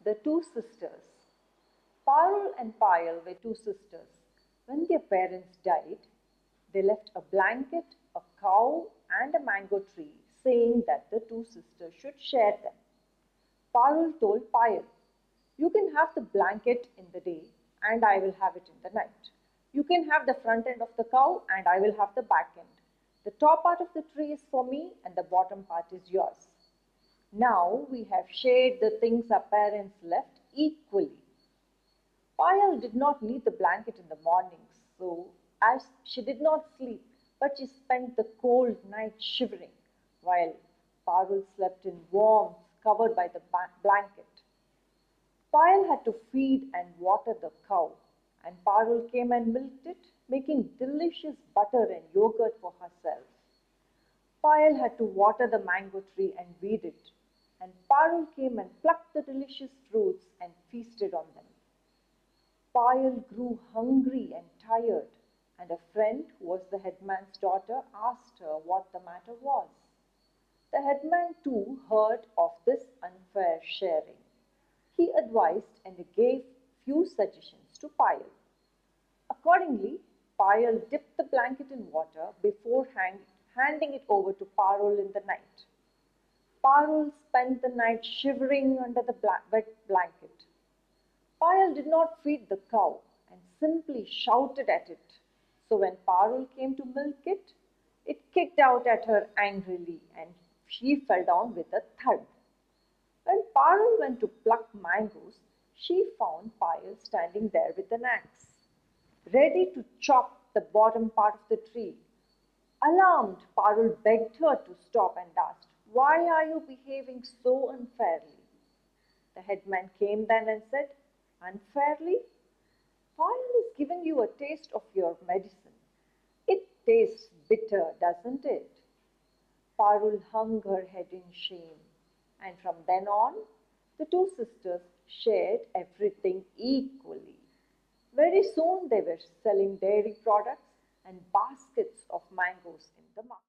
The two sisters. Parul and Payal were two sisters. When their parents died, they left a blanket, a cow, and a mango tree, saying that the two sisters should share them. Parul told Payal, "You can have the blanket in the day, and I will have it in the night. You can have the front end of the cow, and I will have the back end. The top part of the tree is for me, and the bottom part is yours. Now we have shared the things our parents left equally." Payal did not need the blanket in the mornings, so as she did not sleep, but she spent the cold night shivering, while Parul slept in warmth covered by the blanket. Payal had to feed and water the cow, and Parul came and milked it, making delicious butter and yogurt for herself. Payal had to water the mango tree and weed it, and Parul came and plucked the delicious fruits and feasted on them. Payal grew hungry and tired, and a friend who was the headman's daughter asked her what the matter was. The headman too heard of this unfair sharing. He advised and gave few suggestions to Payal. Accordingly, Payal dipped the blanket in water before handing it over to Parul in the night. Parul spent the night shivering under the wet blanket. Payal did not feed the cow and simply shouted at it. So when Parul came to milk it, it kicked out at her angrily and she fell down with a thud. When Parul went to pluck mangoes, she found Payal standing there with an axe, ready to chop the bottom part of the tree. Alarmed, Parul begged her to stop and asked, "Why are you behaving so unfairly?" The headman came then and said, "Unfairly? Payal is giving you a taste of your medicine. It tastes bitter, doesn't it?" Parul hung her head in shame, and from then on, the two sisters shared everything equally. Very soon they were selling dairy products and baskets of mangoes in the market.